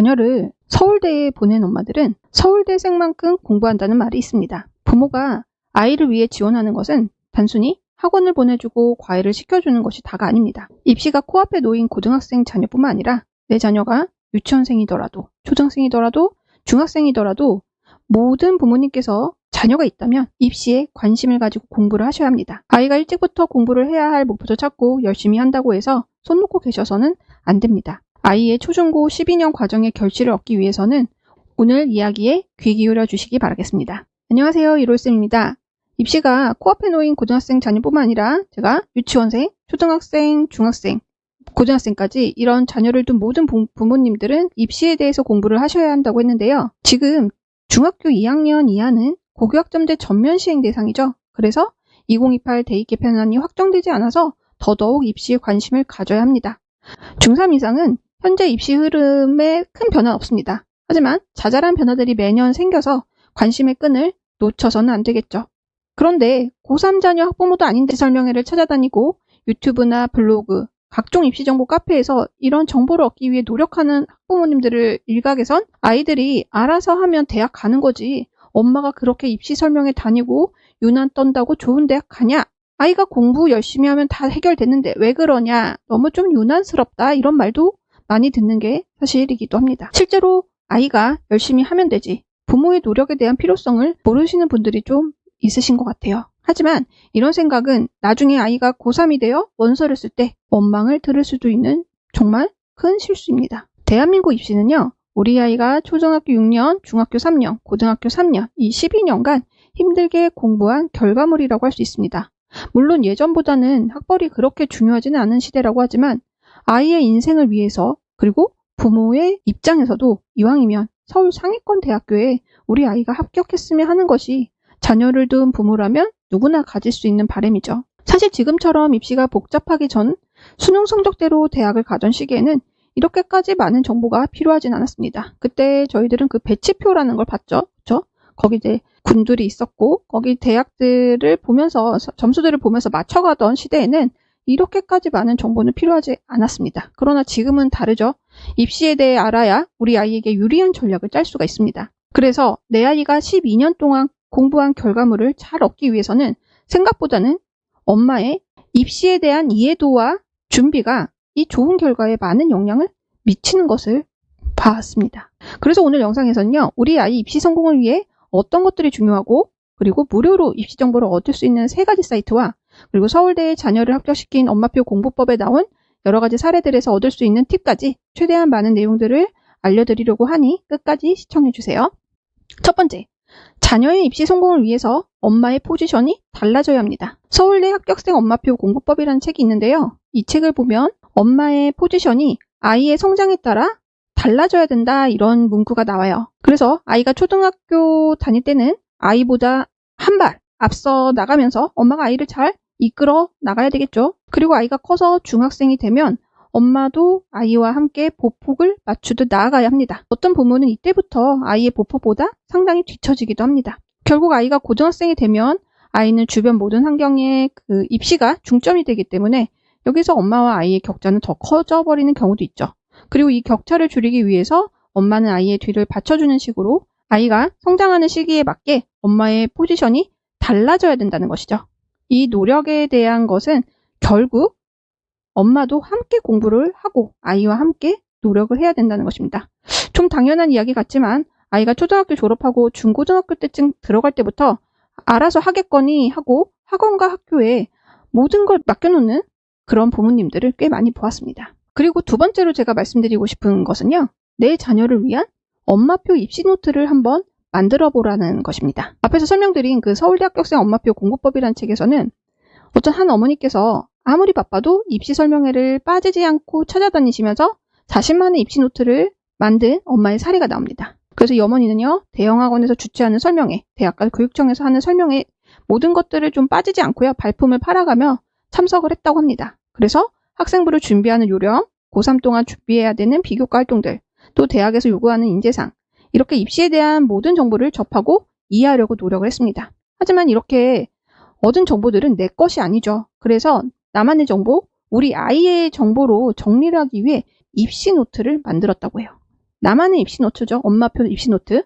자녀를 서울대에 보낸 엄마들은 서울대생만큼 공부한다는 말이 있습니다. 부모가 아이를 위해 지원하는 것은 단순히 학원을 보내주고 과외를 시켜주는 것이 다가 아닙니다. 입시가 코앞에 놓인 고등학생 자녀뿐만 아니라 내 자녀가 유치원생이더라도 초등생이더라도 중학생이더라도 모든 부모님께서 자녀가 있다면 입시에 관심을 가지고 공부를 하셔야 합니다. 아이가 일찍부터 공부를 해야 할 목표도 찾고 열심히 한다고 해서 손 놓고 계셔서는 안 됩니다. 아이의 초중고 12년 과정의 결실을 얻기 위해서는 오늘 이야기에 귀 기울여 주시기 바라겠습니다. 안녕하세요, 이롤쌤입니다. 입시가 코앞에 놓인 고등학생 자녀뿐만 아니라 제가 유치원생, 초등학생, 중학생, 고등학생까지 이런 자녀를 둔 모든 부모님들은 입시에 대해서 공부를 하셔야 한다고 했는데요. 지금 중학교 2학년 이하는 고교학점제 전면 시행 대상이죠. 그래서 2028 대입 개편안이 확정되지 않아서 더더욱 입시에 관심을 가져야 합니다. 중3 이상은 현재 입시 흐름에 큰 변화는 없습니다. 하지만 자잘한 변화들이 매년 생겨서 관심의 끈을 놓쳐서는 안 되겠죠. 그런데 고3 자녀 학부모도 아닌데 설명회를 찾아다니고 유튜브나 블로그, 각종 입시정보 카페에서 이런 정보를 얻기 위해 노력하는 학부모님들을 일각에선 아이들이 알아서 하면 대학 가는 거지, 엄마가 그렇게 입시 설명회 다니고 유난 떤다고 좋은 대학 가냐? 아이가 공부 열심히 하면 다 해결되는데 왜 그러냐? 너무 좀 유난스럽다, 이런 말도 많이 듣는 게 사실이기도 합니다. 실제로 아이가 열심히 하면 되지, 부모의 노력에 대한 필요성을 모르시는 분들이 좀 있으신 것 같아요. 하지만 이런 생각은 나중에 아이가 고3이 되어 원서를 쓸 때 원망을 들을 수도 있는 정말 큰 실수입니다. 대한민국 입시는요, 우리 아이가 초등학교 6년, 중학교 3년, 고등학교 3년, 이 12년간 힘들게 공부한 결과물이라고 할 수 있습니다. 물론 예전보다는 학벌이 그렇게 중요하지는 않은 시대라고 하지만 아이의 인생을 위해서, 그리고 부모의 입장에서도 이왕이면 서울 상위권 대학교에 우리 아이가 합격했으면 하는 것이 자녀를 둔 부모라면 누구나 가질 수 있는 바람이죠. 사실 지금처럼 입시가 복잡하기 전 수능 성적대로 대학을 가던 시기에는 이렇게까지 많은 정보가 필요하진 않았습니다. 그때 저희들은 그 배치표라는 걸 봤죠. 그렇죠? 거기 이제 군들이 있었고 거기 대학들을 보면서 점수들을 보면서 맞춰가던 시대에는 이렇게까지 많은 정보는 필요하지 않았습니다. 그러나 지금은 다르죠. 입시에 대해 알아야 우리 아이에게 유리한 전략을 짤 수가 있습니다. 그래서 내 아이가 12년 동안 공부한 결과물을 잘 얻기 위해서는 생각보다는 엄마의 입시에 대한 이해도와 준비가 이 좋은 결과에 많은 영향을 미치는 것을 봐왔습니다. 그래서 오늘 영상에서는요, 우리 아이 입시 성공을 위해 어떤 것들이 중요하고, 그리고 무료로 입시 정보를 얻을 수 있는 3가지 사이트와, 그리고 서울대에 자녀를 합격시킨 엄마표 공부법에 나온 여러 가지 사례들에서 얻을 수 있는 팁까지 최대한 많은 내용들을 알려드리려고 하니 끝까지 시청해주세요. 첫 번째, 자녀의 입시 성공을 위해서 엄마의 포지션이 달라져야 합니다. 서울대 합격생 엄마표 공부법이라는 책이 있는데요. 이 책을 보면 엄마의 포지션이 아이의 성장에 따라 달라져야 된다, 이런 문구가 나와요. 그래서 아이가 초등학교 다닐 때는 아이보다 한 발 앞서 나가면서 엄마가 아이를 잘 이끌어 나가야 되겠죠. 그리고 아이가 커서 중학생이 되면 엄마도 아이와 함께 보폭을 맞추듯 나아가야 합니다. 어떤 부모는 이때부터 아이의 보폭보다 상당히 뒤처지기도 합니다. 결국 아이가 고등학생이 되면 아이는 주변 모든 환경에 그 입시가 중점이 되기 때문에 여기서 엄마와 아이의 격차는 더 커져버리는 경우도 있죠. 그리고 이 격차를 줄이기 위해서 엄마는 아이의 뒤를 받쳐주는 식으로 아이가 성장하는 시기에 맞게 엄마의 포지션이 달라져야 된다는 것이죠. 이 노력에 대한 것은 결국 엄마도 함께 공부를 하고 아이와 함께 노력을 해야 된다는 것입니다. 좀 당연한 이야기 같지만 아이가 초등학교 졸업하고 중고등학교 때쯤 들어갈 때부터 알아서 하겠거니 하고 학원과 학교에 모든 걸 맡겨놓는 그런 부모님들을 꽤 많이 보았습니다. 그리고 두 번째로 제가 말씀드리고 싶은 것은요, 내 자녀를 위한 엄마표 입시 노트를 한번 만들어 보라는 것입니다. 앞에서 설명드린 그 서울대 합격생 엄마표 공부법이라는 책에서는 어떤 한 어머니께서 아무리 바빠도 입시 설명회를 빠지지 않고 찾아다니시면서 자신만의 입시 노트를 만든 엄마의 사례가 나옵니다. 그래서 이 어머니는요, 대형 학원에서 주최하는 설명회, 대학가 교육청에서 하는 설명회 모든 것들을 좀 빠지지 않고요, 발품을 팔아가며 참석을 했다고 합니다. 그래서 학생부를 준비하는 요령, 고3 동안 준비해야 되는 비교과 활동들, 또 대학에서 요구하는 인재상, 이렇게 입시에 대한 모든 정보를 접하고 이해하려고 노력을 했습니다. 하지만 이렇게 얻은 정보들은 내 것이 아니죠. 그래서 나만의 정보, 우리 아이의 정보로 정리를 하기 위해 입시 노트를 만들었다고 해요. 나만의 입시노트죠. 엄마표 입시노트.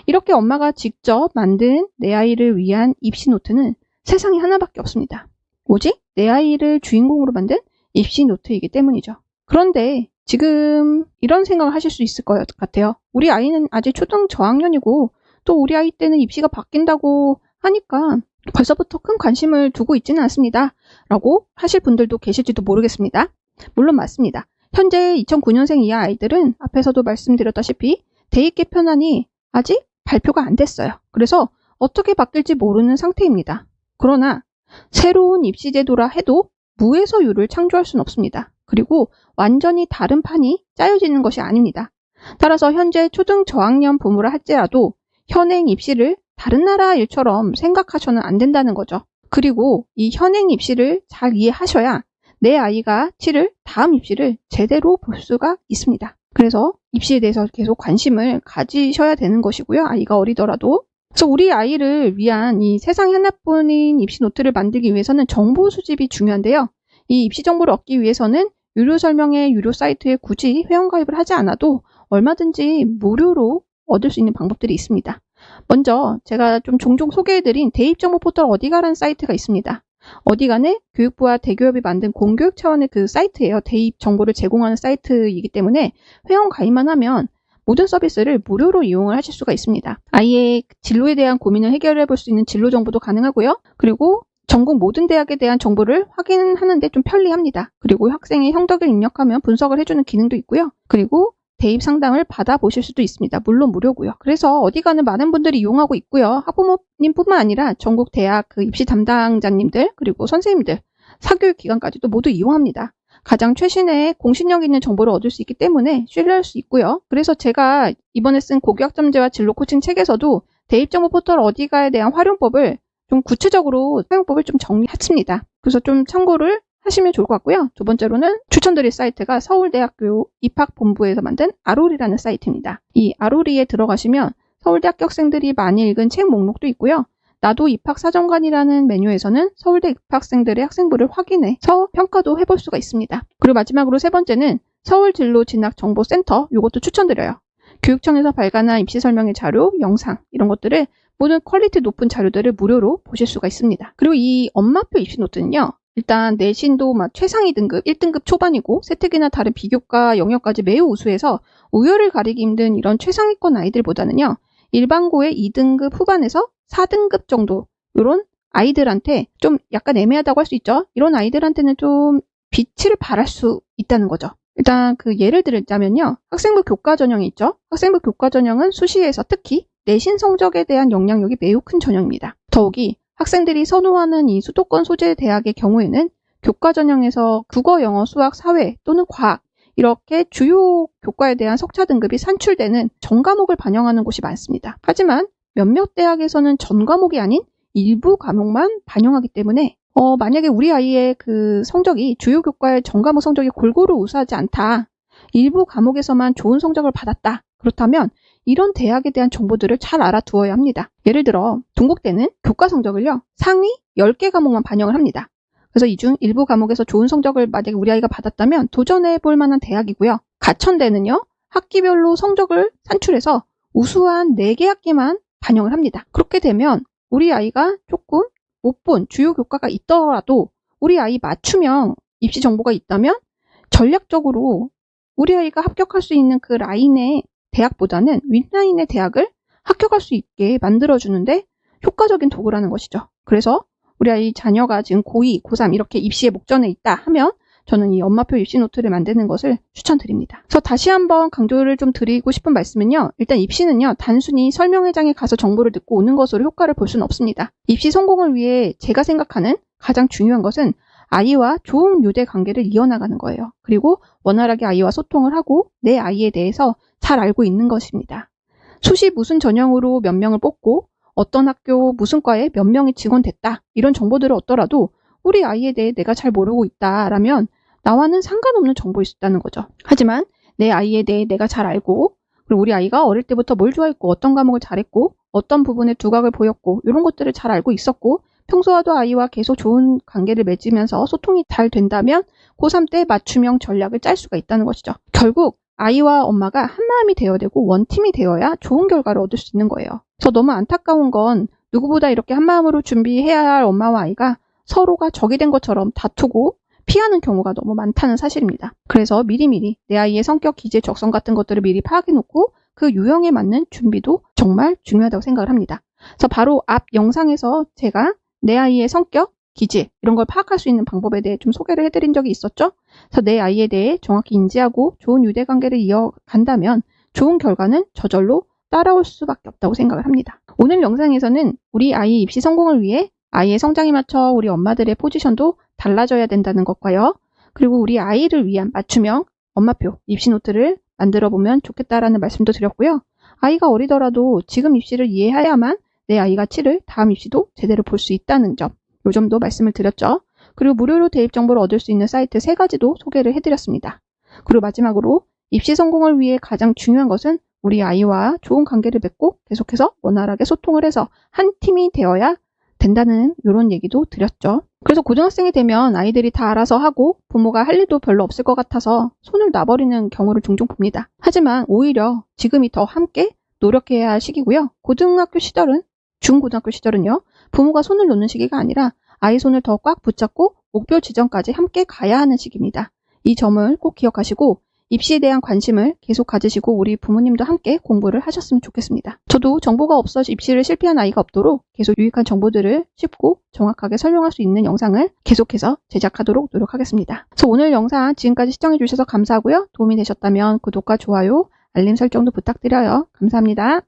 이렇게 엄마가 직접 만든 내 아이를 위한 입시노트는 세상에 하나밖에 없습니다. 오직 내 아이를 주인공으로 만든 입시노트이기 때문이죠. 그런데 지금 이런 생각을 하실 수 있을 것 같아요. 우리 아이는 아직 초등 저학년이고 또 우리 아이 때는 입시가 바뀐다고 하니까 벌써부터 큰 관심을 두고 있지는 않습니다. 라고 하실 분들도 계실지도 모르겠습니다. 물론 맞습니다. 현재 2009년생 이하 아이들은 앞에서도 말씀드렸다시피 대입 개편안이 아직 발표가 안 됐어요. 그래서 어떻게 바뀔지 모르는 상태입니다. 그러나 새로운 입시 제도라 해도 무에서 유를 창조할 수는 없습니다. 그리고 완전히 다른 판이 짜여지는 것이 아닙니다. 따라서 현재 초등 저학년 부모라 할지라도 현행 입시를 다른 나라 일처럼 생각하셔는 안 된다는 거죠. 그리고 이 현행 입시를 잘 이해하셔야 내 아이가 치를 다음 입시를 제대로 볼 수가 있습니다. 그래서 입시에 대해서 계속 관심을 가지셔야 되는 것이고요. 아이가 어리더라도. 그래서 우리 아이를 위한 이 세상에 하나뿐인 입시 노트를 만들기 위해서는 정보 수집이 중요한데요. 이 입시 정보를 얻기 위해서는 유료 설명회 유료 사이트에 굳이 회원가입을 하지 않아도 얼마든지 무료로 얻을 수 있는 방법들이 있습니다. 먼저 제가 좀 종종 소개해드린 대입정보 포털 어디가라는 사이트가 있습니다. 어디가는 교육부와 대교협이 만든 공교육 차원의 그 사이트예요. 대입 정보를 제공하는 사이트이기 때문에 회원 가입만 하면 모든 서비스를 무료로 이용을 하실 수가 있습니다. 아이의 진로에 대한 고민을 해결해 볼 수 있는 진로 정보도 가능하고요. 그리고 전국 모든 대학에 대한 정보를 확인하는데 좀 편리합니다. 그리고 학생의 형덕을 입력하면 분석을 해주는 기능도 있고요. 그리고 대입 상담을 받아보실 수도 있습니다. 물론 무료고요. 그래서 어디 가는 많은 분들이 이용하고 있고요. 학부모님뿐만 아니라 전국 대학 그 입시 담당자님들 그리고 선생님들, 사교육 기관까지도 모두 이용합니다. 가장 최신의 공신력 있는 정보를 얻을 수 있기 때문에 신뢰할 수 있고요. 그래서 제가 이번에 쓴 고교학점제와 진로 코칭 책에서도 대입정보 포털 어디가에 대한 활용법을 좀 구체적으로 사용법을 좀 정리했습니다. 그래서 좀 참고를 하시면 좋을 것 같고요. 두 번째로는 추천드릴 사이트가 서울대학교 입학본부에서 만든 아로리라는 사이트입니다. 이 아로리에 들어가시면 서울대학교 학생들이 많이 읽은 책 목록도 있고요. 나도 입학사정관이라는 메뉴에서는 서울대 입학생들의 학생부를 확인해서 평가도 해볼 수가 있습니다. 그리고 마지막으로 세 번째는 서울진로진학정보센터, 이것도 추천드려요. 교육청에서 발간한 입시 설명의 자료, 영상 이런 것들을 모든 퀄리티 높은 자료들을 무료로 보실 수가 있습니다. 그리고 이 엄마표 입시 노트는요. 일단 내신도 막 최상위 등급 1등급 초반이고 세특이나 다른 비교과 영역까지 매우 우수해서 우열을 가리기 힘든 이런 최상위권 아이들보다는요. 일반고의 2등급 후반에서 4등급 정도 이런 아이들한테 좀 약간 애매하다고 할 수 있죠. 이런 아이들한테는 좀 빛을 발할 수 있다는 거죠. 일단 그 예를 들자면요. 학생부 교과 전형이 있죠. 학생부 교과 전형은 수시에서 특히 내신 성적에 대한 영향력이 매우 큰 전형입니다. 더욱이 학생들이 선호하는 이 수도권 소재 대학의 경우에는 교과 전형에서 국어, 영어, 수학, 사회 또는 과학 이렇게 주요 교과에 대한 석차 등급이 산출되는 전 과목을 반영하는 곳이 많습니다. 하지만 몇몇 대학에서는 전 과목이 아닌 일부 과목만 반영하기 때문에 만약에 우리 아이의 그 성적이 주요 교과의 전 과목 성적이 골고루 우수하지 않다. 일부 과목에서만 좋은 성적을 받았다. 그렇다면 이런 대학에 대한 정보들을 잘 알아두어야 합니다. 예를 들어 동국대는 교과 성적을요. 상위 10개 과목만 반영을 합니다. 그래서 이 중 일부 과목에서 좋은 성적을 만약에 우리 아이가 받았다면 도전해 볼 만한 대학이고요. 가천대는요. 학기별로 성적을 산출해서 우수한 4개 학기만 반영을 합니다. 그렇게 되면 우리 아이가 조금 못 본 주요 교과가 있더라도 우리 아이 맞춤형 입시 정보가 있다면 전략적으로 우리 아이가 합격할 수 있는 그 라인의 대학보다는 윗라인의 대학을 합격할 수 있게 만들어주는데 효과적인 도구라는 것이죠. 그래서 우리 아이 자녀가 지금 고2, 고3 이렇게 입시에 목전에 있다 하면 저는 이 엄마표 입시 노트를 만드는 것을 추천드립니다. 그래서 다시 한번 강조를 좀 드리고 싶은 말씀은요. 일단 입시는요. 단순히 설명회장에 가서 정보를 듣고 오는 것으로 효과를 볼 수는 없습니다. 입시 성공을 위해 제가 생각하는 가장 중요한 것은 아이와 좋은 유대 관계를 이어나가는 거예요. 그리고 원활하게 아이와 소통을 하고 내 아이에 대해서 잘 알고 있는 것입니다. 수시 무슨 전형으로 몇 명을 뽑고 어떤 학교 무슨 과에 몇 명이 지원됐다. 이런 정보들을 얻더라도 우리 아이에 대해 내가 잘 모르고 있다라면 나와는 상관없는 정보일 수 있다는 거죠. 하지만 내 아이에 대해 내가 잘 알고 그리고 우리 아이가 어릴 때부터 뭘 좋아했고 어떤 과목을 잘했고 어떤 부분에 두각을 보였고 이런 것들을 잘 알고 있었고 평소와도 아이와 계속 좋은 관계를 맺으면서 소통이 잘 된다면 고3 때 맞춤형 전략을 짤 수가 있다는 것이죠. 결국 아이와 엄마가 한마음이 되어야 되고 원팀이 되어야 좋은 결과를 얻을 수 있는 거예요. 그래서 너무 안타까운 건 누구보다 이렇게 한마음으로 준비해야 할 엄마와 아이가 서로가 적이 된 것처럼 다투고 피하는 경우가 너무 많다는 사실입니다. 그래서 미리미리 내 아이의 성격, 기질, 적성 같은 것들을 미리 파악해놓고 그 유형에 맞는 준비도 정말 중요하다고 생각을 합니다. 그래서 바로 앞 영상에서 제가 내 아이의 성격, 기질 이런 걸 파악할 수 있는 방법에 대해 좀 소개를 해드린 적이 있었죠. 그래서 내 아이에 대해 정확히 인지하고 좋은 유대관계를 이어간다면 좋은 결과는 저절로 따라올 수밖에 없다고 생각을 합니다. 오늘 영상에서는 우리 아이의 입시 성공을 위해 아이의 성장에 맞춰 우리 엄마들의 포지션도 달라져야 된다는 것과요. 그리고 우리 아이를 위한 맞춤형 엄마표 입시 노트를 만들어 보면 좋겠다라는 말씀도 드렸고요. 아이가 어리더라도 지금 입시를 이해해야만 내 아이가 치를 다음 입시도 제대로 볼 수 있다는 점, 이 점도 말씀을 드렸죠. 그리고 무료로 대입 정보를 얻을 수 있는 사이트 3가지도 소개를 해드렸습니다. 그리고 마지막으로 입시 성공을 위해 가장 중요한 것은 우리 아이와 좋은 관계를 맺고 계속해서 원활하게 소통을 해서 한 팀이 되어야 된다는 이런 얘기도 드렸죠. 그래서 고등학생이 되면 아이들이 다 알아서 하고 부모가 할 일도 별로 없을 것 같아서 손을 놔버리는 경우를 종종 봅니다. 하지만 오히려 지금이 더 함께 노력해야 할 시기고요. 고등학교 시절은, 중고등학교 시절은요. 부모가 손을 놓는 시기가 아니라 아이 손을 더 꽉 붙잡고 목표 지점까지 함께 가야 하는 시기입니다. 이 점을 꼭 기억하시고 입시에 대한 관심을 계속 가지시고 우리 부모님도 함께 공부를 하셨으면 좋겠습니다. 저도 정보가 없어 입시를 실패한 아이가 없도록 계속 유익한 정보들을 쉽고 정확하게 설명할 수 있는 영상을 계속해서 제작하도록 노력하겠습니다. 그래서 오늘 영상 지금까지 시청해 주셔서 감사하고요. 도움이 되셨다면 구독과 좋아요, 알림 설정도 부탁드려요. 감사합니다.